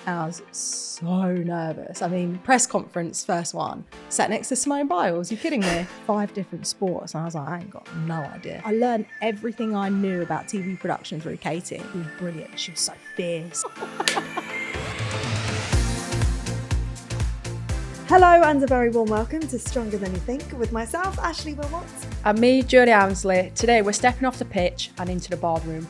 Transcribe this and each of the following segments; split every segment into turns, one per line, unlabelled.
And I was so nervous. I mean, press conference, first one, sat next to Simone Biles. You kidding me? 5 different sports. And I was like, I ain't got no idea. I learned everything I knew about TV production through Katie. It was brilliant. She was so fierce.
Hello and a very warm welcome to Stronger Than You Think with myself, Ashleigh Wilmot.
And me, Jodie Ounsley. Today we're stepping off the pitch and into the boardroom.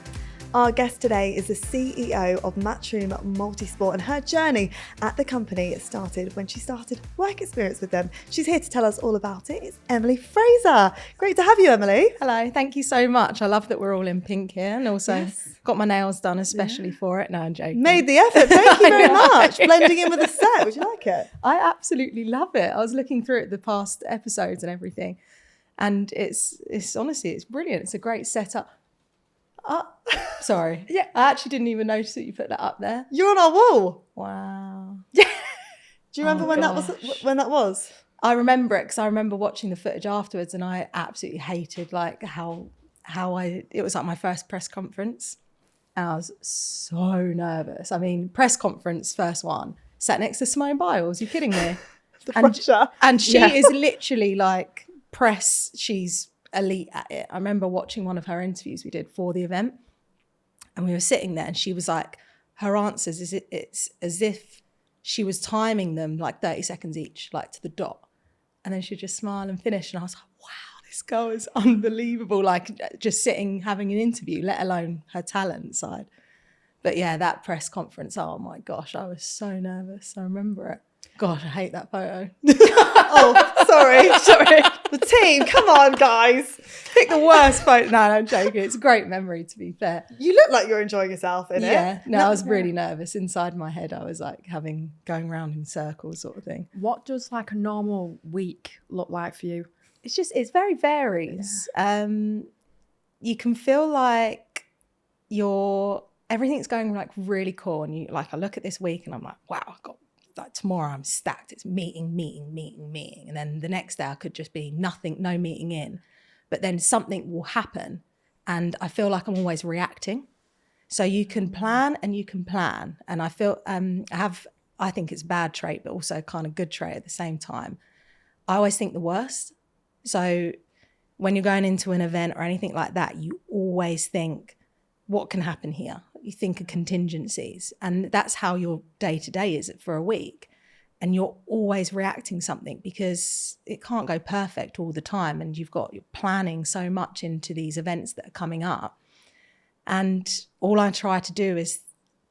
Our guest today is the CEO of Matchroom Multi Sport, and her journey at the company started when she started work experience with them. She's here to tell us all about it. It's Emily Frazer. Great to have you, Emily.
Hello, thank you so much. I love that we're all in pink here, and also got my nails done especially for it. No, I'm joking.
Made the effort. Thank you very much. Blending in with the set. Would you like it?
I absolutely love it. I was looking through it, the past episodes and everything, and it's honestly, it's brilliant. It's a great setup. Sorry.
Yeah.
I actually didn't even notice that you put that up there.
You're on our wall.
Wow.
Do you remember when that was?
I remember it because I remember watching the footage afterwards, and I absolutely hated like how it was like my first press conference, and I was so nervous. I mean, press conference, first one, sat next to Simone Biles. You kidding me?
The pressure.
And she is literally like press. She's elite at it. I remember watching one of her interviews we did for the event, and we were sitting there, and she was like, her answers it's as if she was timing them like 30 seconds each, like to the dot, and then she'd just smile and finish. And I was like, wow, this girl is unbelievable, like just sitting having an interview, let alone her talent side. But yeah, that press conference, oh my gosh, I was so nervous. I remember it. God, I hate that photo.
Oh, sorry. The team, come on, guys.
Pick the worst photo. No, I'm joking. It's a great memory, to be fair.
You look like you're enjoying yourself in it.
Yeah, no, I was really nervous. Inside my head, I was like going around in circles sort of thing.
What does like a normal week look like for you?
It's very varies. Yeah. You can feel like everything's going like really cool. And I look at this week and I'm like, wow, I've got, like tomorrow I'm stacked. It's meeting. And then the next day I could just be nothing, no meeting in. But then something will happen and I feel like I'm always reacting. So you can plan and you can plan. And I feel, I think it's a bad trait, but also kind of good trait at the same time. I always think the worst. So when you're going into an event or anything like that, you always think, what can happen here? You think of contingencies, and that's how your day-to-day is for a week. And you're always reacting something because it can't go perfect all the time. And you're planning so much into these events that are coming up. And all I try to do is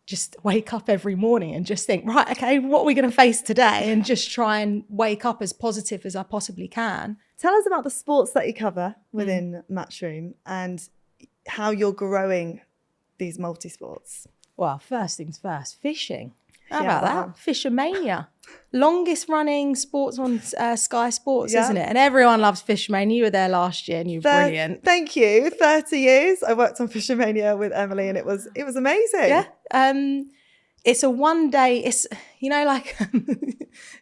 just wake up every morning and just think, right, okay, what are we going to face today? And just try and wake up as positive as I possibly can.
Tell us about the sports that you cover within Matchroom and how you're growing these multi-sports.
Well, first things first, fishing. How about that? Fishermania. Longest running sports on Sky Sports, isn't it? And everyone loves Fishermania. You were there last year and you were brilliant.
Thank you. 30 years. I worked on Fishermania with Emily and it was amazing.
Yeah. It's a one day, it's, like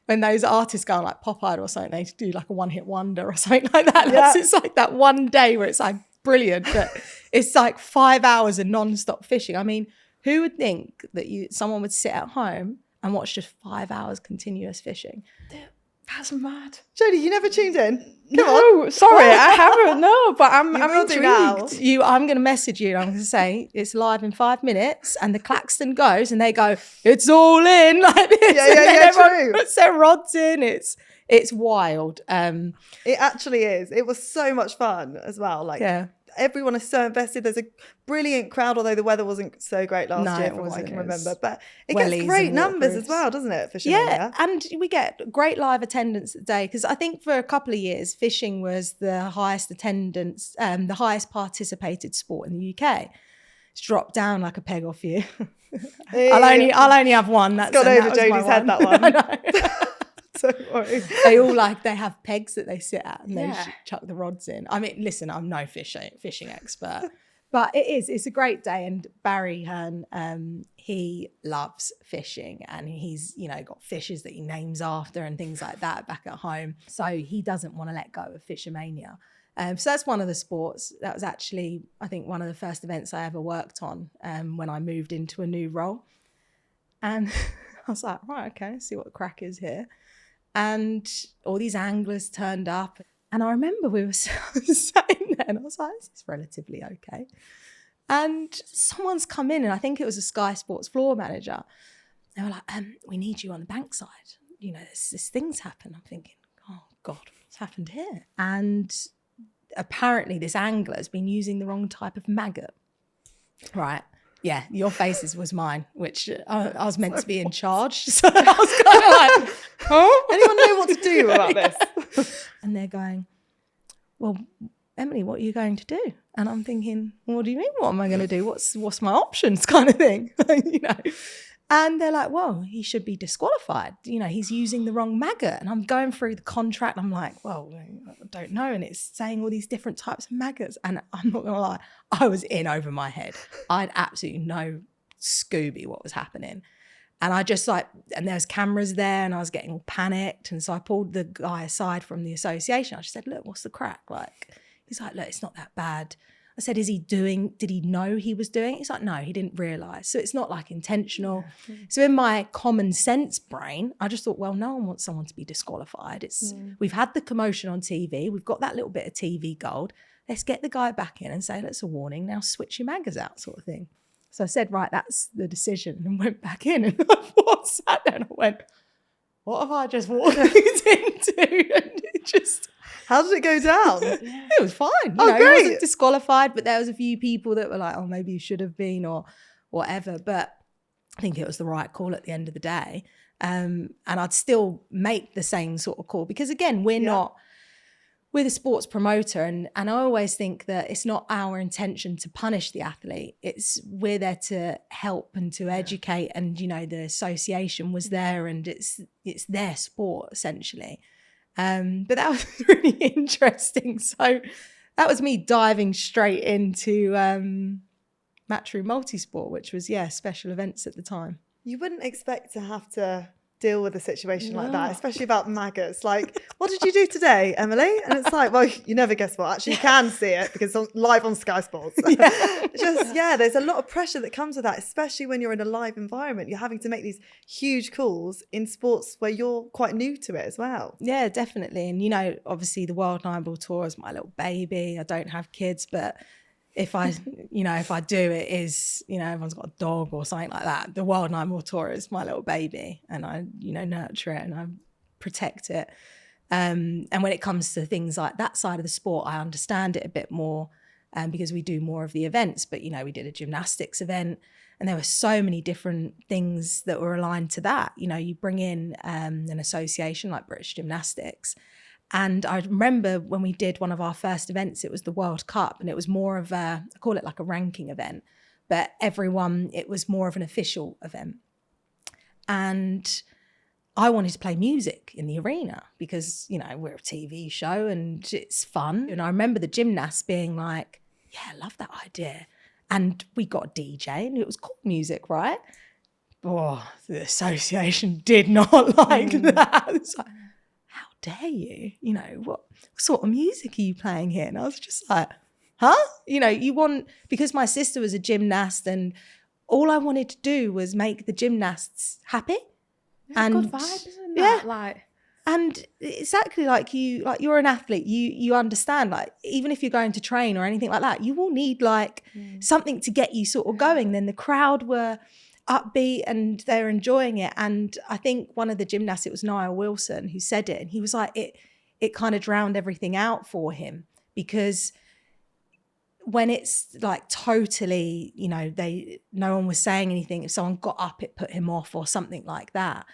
when those artists go on like Pop Idol or something, they do like a one-hit wonder or something like that.
Yeah.
It's like that one day where it's like brilliant, but it's like 5 hours of non-stop fishing. I mean, who would think that someone would sit at home and watch just 5 hours continuous fishing?
That's mad.
Jodie, you never tuned in?
No, sorry, I haven't. No, but I'm intrigued.
I'm going to message you and I'm going to say it's live in 5 minutes, and the klaxon goes and they go, it's all in like this.
Yeah, true.
Puts their rods in. It's wild.
It actually is. It was so much fun as well. Everyone is so invested. There's a brilliant crowd, although the weather wasn't so great last year from what I can remember. But it gets great numbers as well, doesn't it, Fishermania?
Yeah, and we get great live attendance today because I think for a couple of years, fishing was the highest attendance, the highest participated sport in the UK. It's dropped down like a peg off you. I'll only have one. That's
got over Jodie's head, that one.
I know.
Don't worry.
They have pegs that they sit at and they chuck the rods in. I mean, listen, I'm no fishing expert, but it's a great day. And Barry Hearn, he loves fishing and he's, got fishes that he names after and things like that back at home. So he doesn't want to let go of Fishermania. So that's one of the sports. That was actually, I think, one of the first events I ever worked on when I moved into a new role. And I was like, right, okay, let's see what the crack is here. And all these anglers turned up. And I remember we were sitting there and I was like, this is relatively okay. And someone's come in, and I think it was a Sky Sports floor manager. They were like, we need you on the bank side. You know, this thing's happened. I'm thinking, oh God, what's happened here? And apparently this angler's been using the wrong type of maggot. Right. Yeah, your faces was mine, which I was meant to be in charge. So I was kind of like, huh?
Anyone know what to do about this?
And they're going, well, Emily, what are you going to do? And I'm thinking, what do you mean, what am I going to do? What's my options kind of thing, you know? And they're like, well, he should be disqualified. You know, he's using the wrong maggot. And I'm going through the contract. I'm like, well, I don't know. And it's saying all these different types of maggots. And I'm not going to lie, I was in over my head. I had absolutely no Scooby what was happening. And I just and there's cameras there and I was getting all panicked. And so I pulled the guy aside from the association. I just said, look, what's the crack? He's like, look, it's not that bad. I said, did he know he was doing it? He's like, no, he didn't realise. So it's not intentional. Yeah. So in my common sense brain, I just thought, well, no one wants someone to be disqualified. We've had the commotion on TV. We've got that little bit of TV gold. Let's get the guy back in and say, that's a warning. Now switch your maggers out, sort of thing. So I said, right, that's the decision, and went back in. And I sat there and I went, what have I just walked into? And it just...
How did it go down?
It was fine. You know,
great.
He wasn't disqualified, but there was a few people that were like, oh, maybe you should have been or whatever. But I think it was the right call at the end of the day. And I'd still make the same sort of call because, again, we're the sports promoter. And I always think that it's not our intention to punish the athlete. We're there to help and to educate. And, you know, the association was there and it's their sport, essentially. But that was really interesting. So that was me diving straight into Matchroom Multi Sport, which was, special events at the time.
You wouldn't expect to have to deal with a situation like that, especially about maggots. Like, what did you do today, Emily? And it's like, well, you never guess what. Actually, you can see it because it's live on Sky Sports. There's a lot of pressure that comes with that, especially when you're in a live environment. You're having to make these huge calls in sports where you're quite new to it as well.
Yeah, definitely. And, you know, obviously the World Nine Ball Tour is my little baby. I don't have kids, but if I do, it is, you know, everyone's got a dog or something like that. The World Nine Ball Tour is my little baby, and I, you know, nurture it and I protect it. And when it comes to things like that side of the sport, I understand it a bit more because we do more of the events. But, you know, we did a gymnastics event and there were so many different things that were aligned to that. You know, you bring in an association like British Gymnastics. And I remember when we did one of our first events, it was the World Cup, and it was more of I call it like a ranking event, but it was more of an official event. And I wanted to play music in the arena because, you know, we're a TV show and it's fun. And I remember the gymnasts being like, yeah, I love that idea. And we got a DJ and it was cool music, right? Oh, the association did not like that. It's like, how dare you? You know, what sort of music are you playing here? And I was just like, huh? You know, because my sister was a gymnast and all I wanted to do was make the gymnasts happy.
Yeah, and good vibe, isn't that? Yeah.
And exactly you're an athlete, you understand, like, even if you're going to train or anything like that, you will need something to get you sort of going. Then the crowd were upbeat and they're enjoying it. And I think one of the gymnasts, it was Niall Wilson who said it, and he was like, it kind of drowned everything out for him, because when it's like totally, you know, no one was saying anything, if someone got up, it put him off or something like that.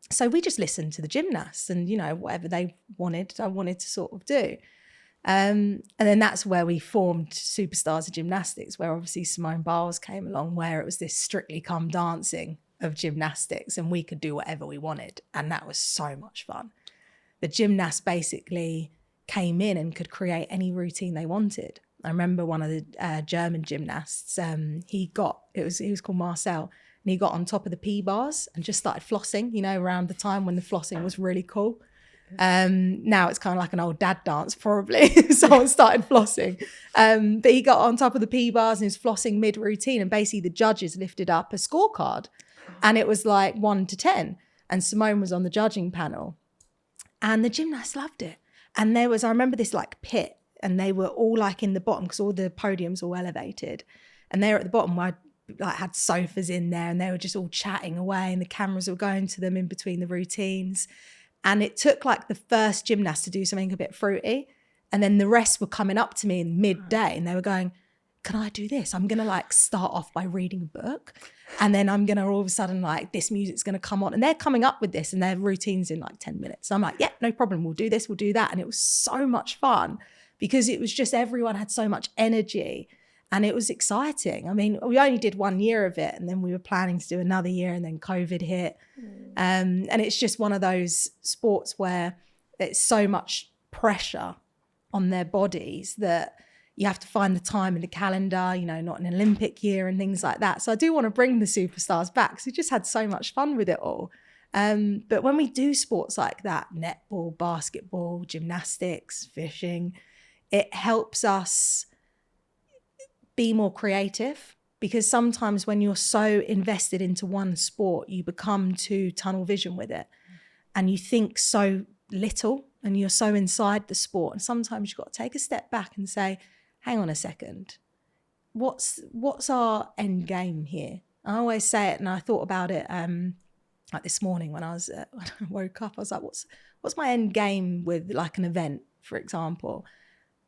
So we just listened to the gymnasts and, you know, whatever they wanted, I wanted to sort of do. And then that's where we formed Superstars of Gymnastics, where obviously Simone Biles came along, where it was this Strictly Come Dancing of gymnastics and we could do whatever we wanted. And that was so much fun. The gymnasts basically came in and could create any routine they wanted. I remember one of the German gymnasts, he was called Marcel, and he got on top of the P-bars and just started flossing, you know, around the time when the flossing was really cool. Now it's kind of like an old dad dance, probably. Someone started flossing. But he got on top of the P-bars and he was flossing mid-routine, and basically the judges lifted up a scorecard. And it was like 1 to 10. And Simone was on the judging panel. And the gymnasts loved it. And I remember this like pit, and they were all like in the bottom because all the podiums were all elevated. And they were at the bottom where I like had sofas in there, and they were just all chatting away, and the cameras were going to them in between the routines. And it took like the first gymnast to do something a bit fruity. And then the rest were coming up to me in midday, and they were going, can I do this? I'm going to like start off by reading a book. And then I'm going to all of a sudden like this music's going to come on. And they're coming up with this, and their routine's in like 10 minutes. So I'm like, yeah, no problem. We'll do this. We'll do that. And it was so much fun because it was just everyone had so much energy. And it was exciting. I mean, we only did 1 year of it, and then we were planning to do another year, and then COVID hit. And it's just one of those sports where it's so much pressure on their bodies that you have to find the time in the calendar, not an Olympic year and things like that. So I do want to bring the superstars back because we just had so much fun with it all. But when we do sports like that, netball, basketball, gymnastics, fishing, it helps us be more creative, because sometimes when you're so invested into one sport, you become too tunnel vision with it, and you think so little, and you're so inside the sport. And sometimes you've got to take a step back and say, hang on a second, what's our end game here? I always say it, and I thought about it like this morning when I woke up. I was like, what's my end game with like an event, for example?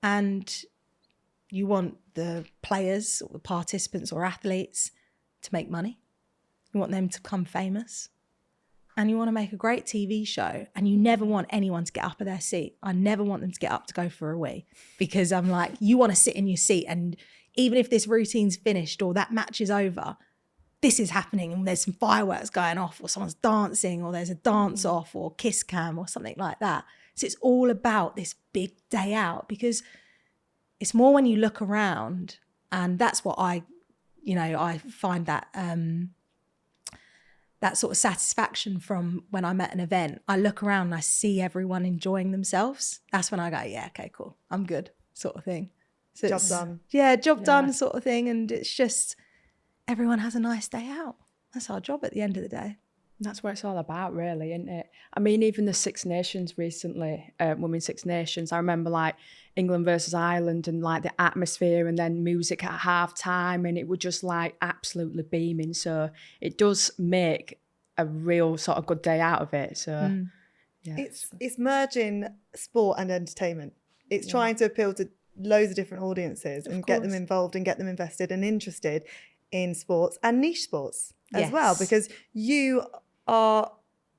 And you want the players or the participants or athletes to make money. You want them to become famous. And you want to make a great TV show, and you never want anyone to get up of their seat. I never want them to get up to go for a wee, because I'm like, you want to sit in your seat, and even if this routine's finished or that match is over, this is happening, and there's some fireworks going off, or someone's dancing, or there's a dance off, or kiss cam or something like that. So it's all about this big day out, because it's more when you look around, and that's what I find that sort of satisfaction from when I'm at an event. I look around and I see everyone enjoying themselves. That's when I go, yeah, okay, cool, I'm good, sort of thing. So
Job done.
Yeah, job done sort of thing. And it's just, everyone has a nice day out. That's our job at the end of the day.
That's what it's all about, really, isn't it? I mean, even the Six Nations recently, Women's Six Nations, I remember like England versus Ireland, and like the atmosphere, and then music at half time, and it was just like absolutely beaming. So it does make a real sort of good day out of it. So yeah.
It's merging sport and entertainment. It's trying to appeal to loads of different audiences and get them involved and get them invested and interested in sports and niche sports as well, because you are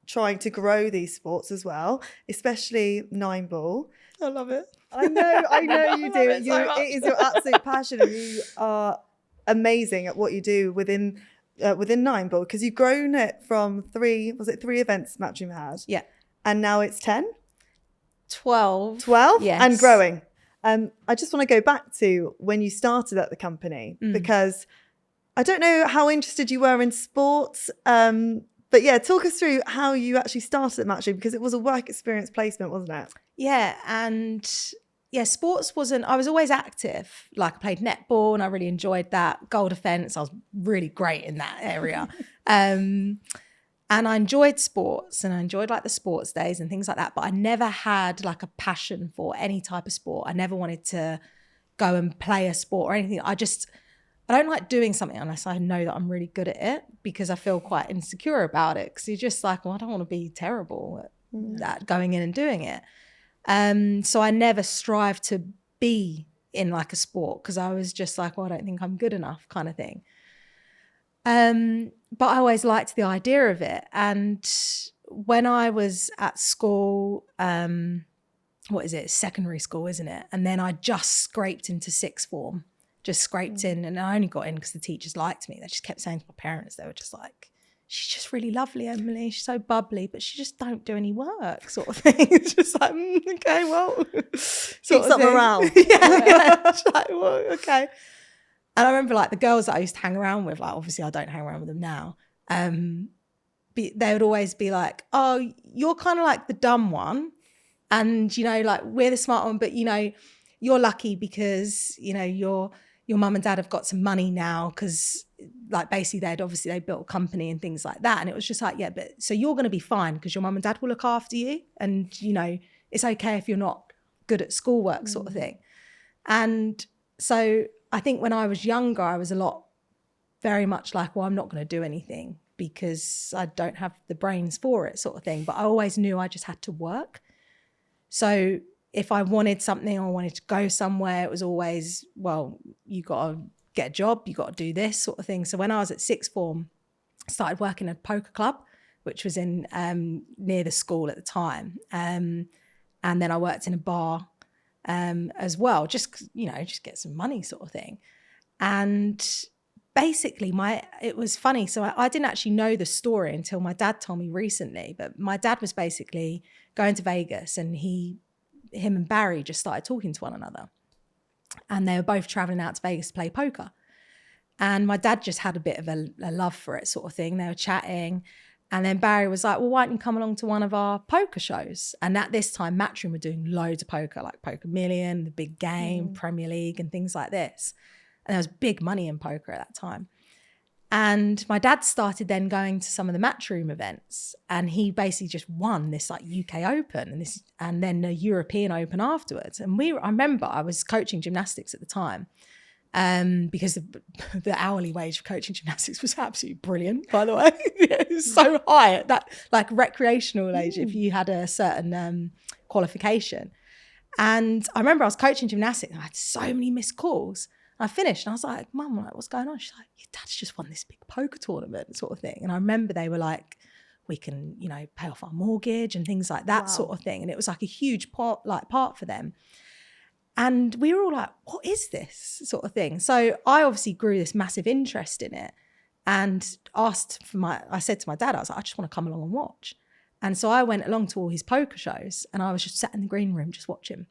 trying to grow these sports as well, especially 9-ball.
I love it.
I know you do. It is your absolute passion, and you are amazing at what you do within 9-ball, because you've grown it from 3 events Matchroom had?
Yeah.
And now it's 10?
12.
12?
Yes.
And growing. I just want to go back to when you started at the company, because I don't know how interested you were in sports, but yeah, talk us through how you actually started at Matchroom, because it was a work experience placement, wasn't it?
Yeah, and yeah, sports wasn't, I was always active. Like I played netball and I really enjoyed that. Goal defence, I was really great in that area. And I enjoyed sports, and I enjoyed like the sports days and things like that, but I never had like a passion for any type of sport. I never wanted to go and play a sport or anything. I don't like doing something unless I know that I'm really good at it, because I feel quite insecure about it, because you're just like, well, I don't want to be terrible at going in and doing it. So I never strived to be in like a sport, because I was just like, well, I don't think I'm good enough kind of thing. But I always liked the idea of it. And when I was at school, secondary school, isn't it? And then I just scraped into sixth form. Just scraped in, and I only got in because the teachers liked me. They just kept saying to my parents, they were just like, she's just really lovely, Emily. She's so bubbly, but she just don't do any work, sort of thing. It's just like, okay, well.
Keep something around.
yeah. It's like, well, okay. And I remember like the girls that I used to hang around with, like obviously I don't hang around with them now. They would always be like, oh, you're kind of like the dumb one. And, like we're the smart one, but, you're lucky because, you're your mum and dad have got some money now, because like basically they built a company and things like that. And it was just like, yeah, but so you're going to be fine because your mum and dad will look after you. And, you know, it's okay if you're not good at schoolwork sort of thing. And so I think when I was younger, I was very much like, well, I'm not going to do anything because I don't have the brains for it sort of thing. But I always knew I just had to work. So if I wanted something or wanted to go somewhere, it was always, well, you got to get a job, you got to do this sort of thing. So when I was at sixth form, I started working at a poker club, which was in near the school at the time. And then I worked in a bar as well, just get some money sort of thing. And basically it was funny. So I didn't actually know the story until my dad told me recently, but my dad was basically going to Vegas, and him and Barry just started talking to one another. And they were both traveling out to Vegas to play poker. And my dad just had a bit of a love for it sort of thing. They were chatting. And then Barry was like, well, why don't you come along to one of our poker shows? And at this time, Matchroom were doing loads of poker, like Poker Million, The Big Game, Premier League, and things like this. And there was big money in poker at that time. And my dad started then going to some of the Matchroom events, and he basically just won this like UK Open and then a European Open afterwards. And I remember I was coaching gymnastics at the time, because the hourly wage for coaching gymnastics was absolutely brilliant, by the way. It was so high at that like recreational age if you had a certain qualification. And I remember I was coaching gymnastics and I had so many missed calls. I finished and I was like, Mum, like, what's going on? She's like, your dad's just won this big poker tournament sort of thing. And I remember they were like, we can, pay off our mortgage and things like that sort of thing. And it was like a huge part for them. And we were all like, what is this sort of thing? So I obviously grew this massive interest in it and I said to my dad, I was like, I just want to come along and watch. And so I went along to all his poker shows and I was just sat in the green room just watching.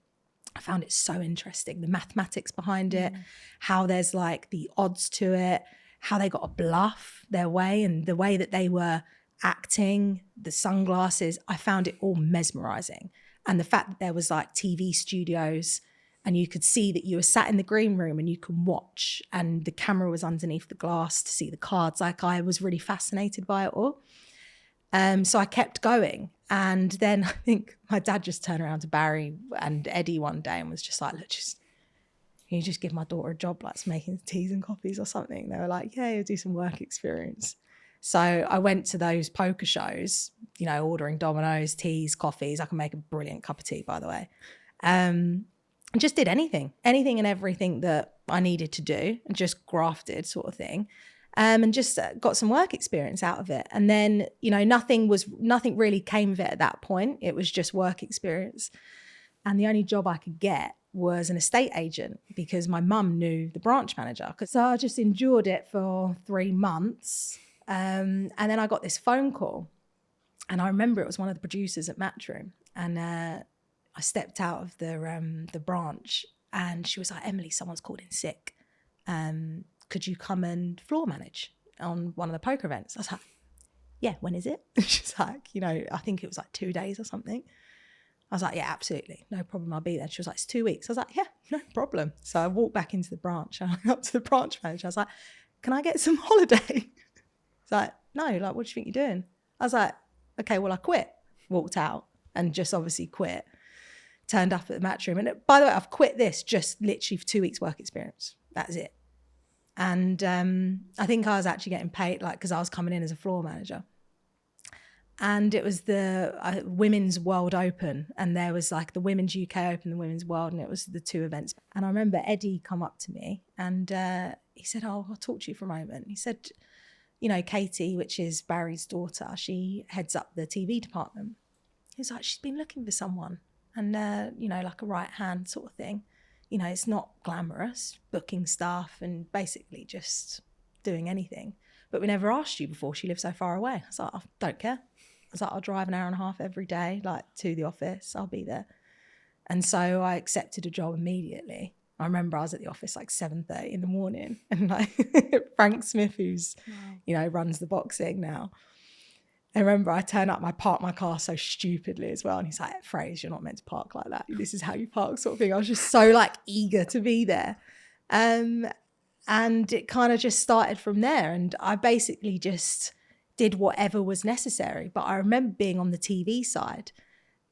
I found it so interesting, the mathematics behind it, how there's like the odds to it, how they got to bluff their way and the way that they were acting, the sunglasses. I found it all mesmerizing. And the fact that there was like TV studios and you could see that you were sat in the green room and you can watch and the camera was underneath the glass to see the cards. Like I was really fascinated by it all. So I kept going. And then I think my dad just turned around to Barry and Eddie one day and was just like, look, can you just give my daughter a job like making teas and coffees or something? They were like, yeah, you'll do some work experience. So I went to those poker shows, ordering dominoes, teas, coffees. I can make a brilliant cup of tea, by the way. And just did anything and everything that I needed to do and just grafted sort of thing. And just got some work experience out of it. And then, nothing really came of it at that point. It was just work experience. And the only job I could get was an estate agent because my mum knew the branch manager. So I just endured it for 3 months. And then I got this phone call. And I remember it was one of the producers at Matchroom. And I stepped out of the branch and she was like, Emily, someone's called in sick. Could you come and floor manage on one of the poker events? I was like, yeah, when is it? She's like, I think it was like 2 days or something. I was like, yeah, absolutely. No problem. I'll be there. She was like, it's 2 weeks. I was like, yeah, no problem. So I walked back into the branch and I went up to the branch manager. I was like, can I get some holiday? He's like, no, like, what do you think you're doing? I was like, okay, well, I quit. Walked out and just obviously quit. Turned up at the Matchroom. And by the way, I've quit this just literally for 2 weeks work experience. That's it. And I think I was actually getting paid, because I was coming in as a floor manager. And it was the Women's World Open. And there was like the Women's UK Open, the Women's World, and it was the 2 events. And I remember Eddie come up to me and he said, oh, I'll talk to you for a moment. He said, Katie, which is Barry's daughter, she heads up the TV department. He was like, she's been looking for someone and, like a right hand sort of thing. It's not glamorous, booking staff and basically just doing anything. But we never asked you before. She lives so far away. I was like, I don't care. I was like, I'll drive an hour and a half every day, to the office. I'll be there. And so I accepted a job immediately. I remember I was at the office 7:30 in the morning and Frank Smith, who's, runs the boxing now. I remember I turned up, I parked my car so stupidly as well. And he's like, Frazer, you're not meant to park like that. This is how you park sort of thing. I was just so eager to be there. And And it kind of just started from there. And I basically just did whatever was necessary. But I remember being on the TV side,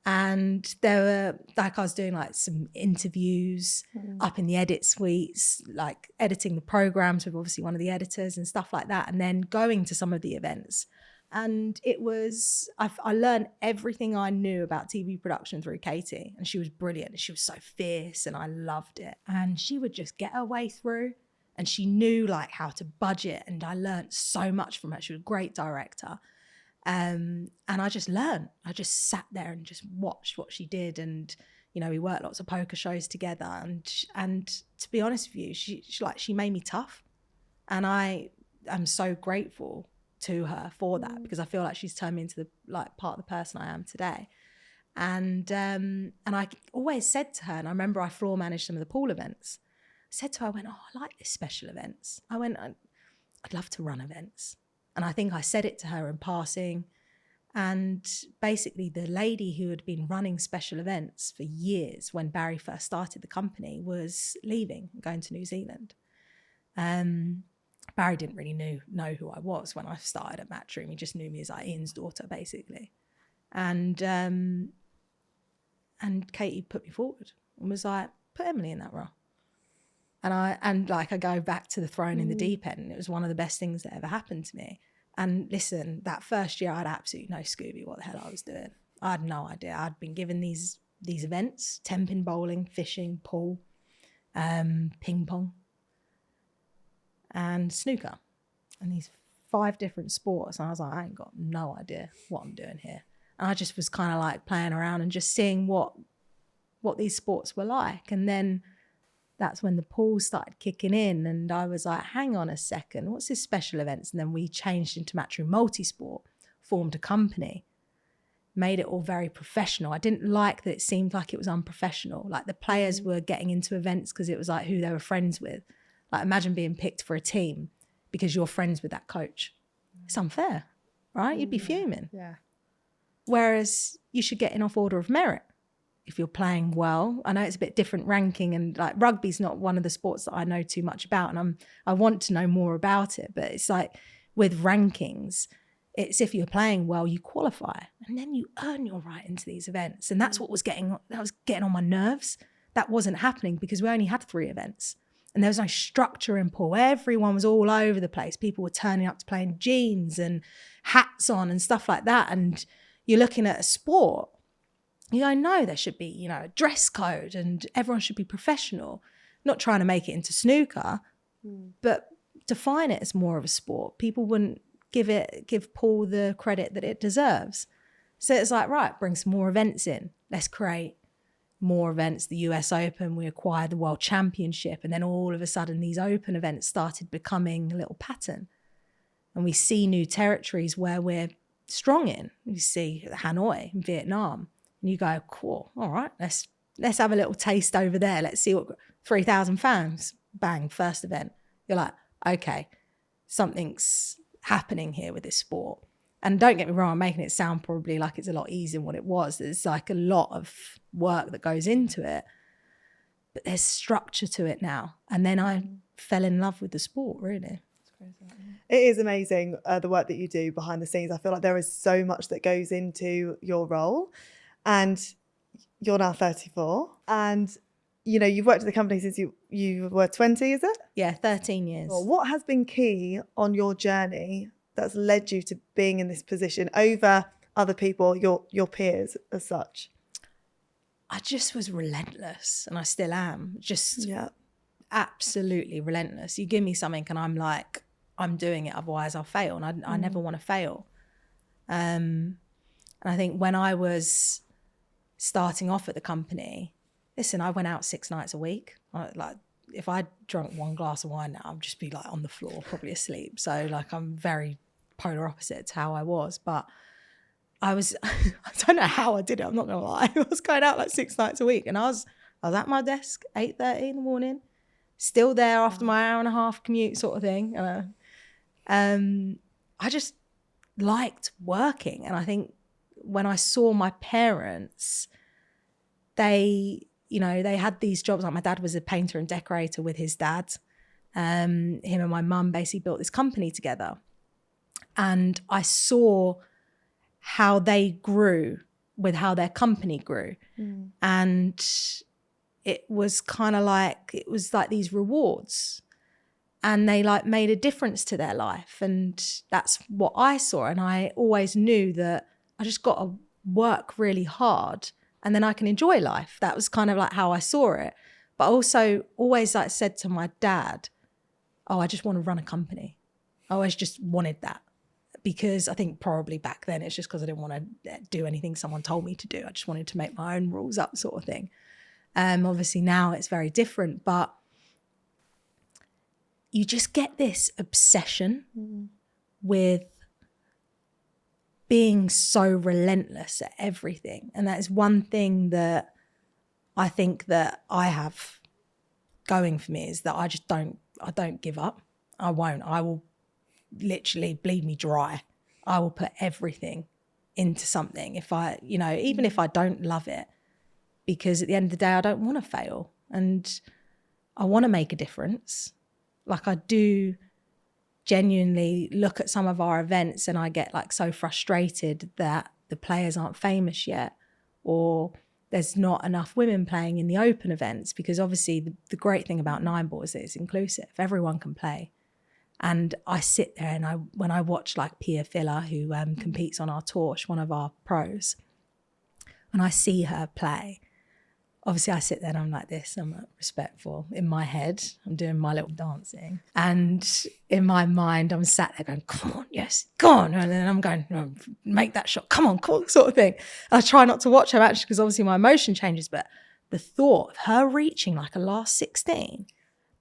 and there were, like, I was doing like some interviews up in the edit suites, like editing the programs with obviously one of the editors and stuff like that, and then going to some of the events. And it was, I learned everything I knew about TV production through Katie, and she was brilliant. She was so fierce and I loved it. And she would just get her way through, and she knew like how to budget, and I learned so much from her. She was a great director. And I just learned. I just sat there and just watched what she did. And, you know, we worked lots of poker shows together. And to be honest with you, she made me tough. And I am so grateful to her for that, because I feel like she's turned me into the like part of the person I am today. And I always said to her, and I remember I floor managed some of the pool events. I said to her, I went, oh, I like this special events. I went, I'd love to run events. And I think I said it to her in passing. And basically the lady who had been running special events for years when Barry first started the company was leaving, going to New Zealand. Barry didn't really know who I was when I started at Matchroom. He just knew me as like Ian's daughter, basically. And Katie put me forward and was like, put Emily in that role. And I go back to the thrown in the deep end. It was one of the best things that ever happened to me. And listen, that first year I had absolutely no Scooby what the hell I was doing. I had no idea. I'd been given these events: 10-pin bowling, fishing, pool, ping pong, and snooker, and these 5 different sports. And I was like, I ain't got no idea what I'm doing here. And I just was kind of like playing around and just seeing what these sports were like. And then that's when the pool started kicking in, and I was like, hang on a second, what's this special events? And then we changed into Matchroom Multi Sport, formed a company, made it all very professional. I didn't like that it seemed like it was unprofessional. Like the players were getting into events because it was like who they were friends with. Like imagine being picked for a team because you're friends with that coach. It's unfair, right? You'd be fuming.
Yeah.
Whereas you should get in off order of merit if you're playing well. I know it's a bit different ranking, and like rugby's not one of the sports that I know too much about, and I want to know more about it. But it's like with rankings, it's if you're playing well, you qualify, and then you earn your right into these events. And that's what was getting on my nerves. That wasn't happening because we only had 3 events. And there was no structure in pool. Everyone was all over the place. People were turning up to play in jeans and hats on and stuff like that. And you're looking at a sport, you go, no, there should be, you know, a dress code and everyone should be professional. Not trying to make it into snooker, but define it as more of a sport. People wouldn't give pool the credit that it deserves. So it's like, right, bring some more events in. Let's create more events. The US Open, we acquired the World Championship, and then all of a sudden these open events started becoming a little pattern. And we see new territories where we're strong in. We see Hanoi in Vietnam. And you go, cool, all right, let's have a little taste over there. Let's see what 3,000 fans, bang, first event. You're like, okay, something's happening here with this sport. And don't get me wrong, I'm making it sound probably like it's a lot easier than what it was. There's like a lot of work that goes into it, but there's structure to it now. And then I fell in love with the sport, really.
It is amazing, the work that you do behind the scenes. I feel like there is so much that goes into your role. And you're now 34. And, you know, you've worked at the company since you were 20, is it?
Yeah, 13 years.
Well, what has been key on your journey that's led you to being in this position over other people, your peers as such?
I just was relentless, and I still am. Just absolutely relentless. You give me something and I'm like, I'm doing it, otherwise I'll fail. And I never want to fail. And I think when I was starting off at the company, listen, I went out 6 nights a week. Like if I drunk 1 glass of wine now, I'd just be like on the floor, probably asleep. So like I'm very polar opposite to how I was. But I don't know how I did it, I'm not gonna lie. I was going out like 6 nights a week, and I was at my desk 8:30 in the morning, still there after my 1.5-hour commute sort of thing. I just liked working. And I think when I saw my parents, they had these jobs. Like my dad was a painter and decorator with his dad. Him and my mum basically built this company together. And I saw how they grew with how their company grew. And it was like these rewards. And they like made a difference to their life. And that's what I saw. And I always knew that I just got to work really hard and then I can enjoy life. That was kind of like how I saw it. But also always like said to my dad, oh, I just want to run a company. I always just wanted that, because I think probably back then it's just because I didn't want to do anything someone told me to do. I just wanted to make my own rules up, sort of thing. Obviously now it's very different, but you just get this obsession with being so relentless at everything. And that is one thing that I think that I have going for me, is that I don't give up. I won't. I will literally bleed me dry. I will put everything into something if I, even if I don't love it, because at the end of the day, I don't want to fail and I want to make a difference. Like, I do genuinely look at some of our events and I get like so frustrated that the players aren't famous yet, or there's not enough women playing in the open events, because obviously the great thing about nine ball is that it's inclusive. Everyone can play. And I sit there and when I watch like Pia Filler, who competes on our tour, she's one of our pros, when I see her play, obviously I sit there and I'm like this, I'm respectful. In my head, I'm doing my little dancing. And in my mind, I'm sat there going, come on, yes, go on. And then I'm going, no, make that shot, come on, cool, sort of thing. I try not to watch her match because obviously my emotion changes, but the thought of her reaching like a last 16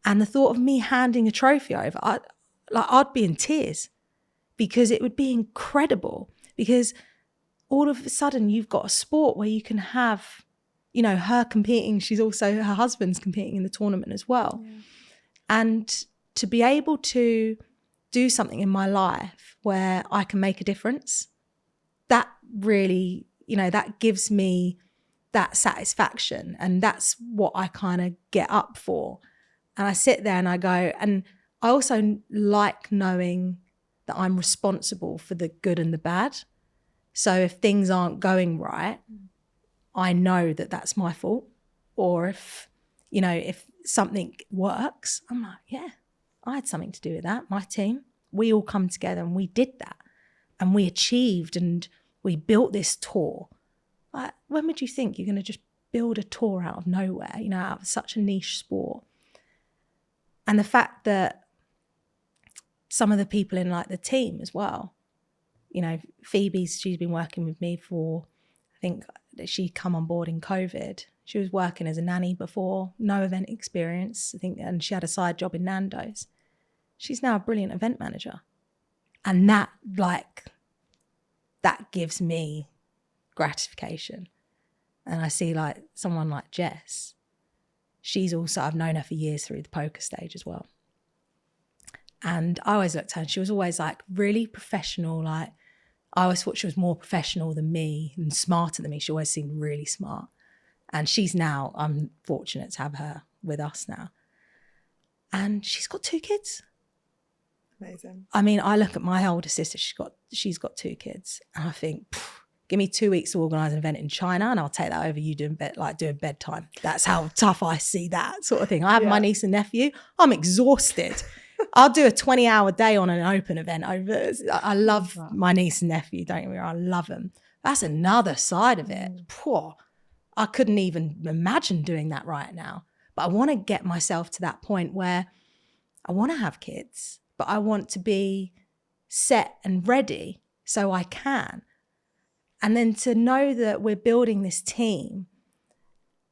and the thought of me handing a trophy over, I'd be in tears, because it would be incredible, because all of a sudden you've got a sport where you can have, her competing. She's also, her husband's competing in the tournament as well. Yeah. And to be able to do something in my life where I can make a difference, that really, that gives me that satisfaction. And that's what I kind of get up for. And I sit there and I go, and I also like knowing that I'm responsible for the good and the bad. So if things aren't going right, I know that that's my fault. Or if something works, I'm like, yeah, I had something to do with that. My team, we all come together and we did that. And we achieved and we built this tour. Like, when would you think you're going to just build a tour out of nowhere, out of such a niche sport? And the fact that some of the people in like the team as well, Phoebe's, she's been working with me for, I think she come on board in COVID. She was working as a nanny before, no event experience, I think, and she had a side job in Nando's. She's now a brilliant event manager. And that gives me gratification. And I see like someone like Jess, she's also, I've known her for years through the poker stage as well. And I always looked at her and she was always like really professional. Like, I always thought she was more professional than me and smarter than me. She always seemed really smart. And she's now, I'm fortunate to have her with us now. And she's got 2 kids.
Amazing.
I mean, I look at my older sister, she's got 2 kids. And I think, give me 2 weeks to organise an event in China and I'll take that over you doing bedtime. That's how tough I see that sort of thing. I have my niece and nephew. I'm exhausted. I'll do a 20-hour day on an open event. I love my niece and nephew, don't get me wrong, I love them. That's another side of it. Poor. I couldn't even imagine doing that right now. But I want to get myself to that point where I want to have kids, but I want to be set and ready so I can. And then to know that we're building this team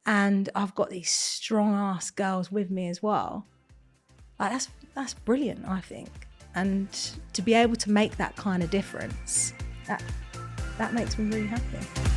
and I've got these strong-ass girls with me as well, like that's brilliant, I think. And to be able to make that kind of difference, that makes me really happy.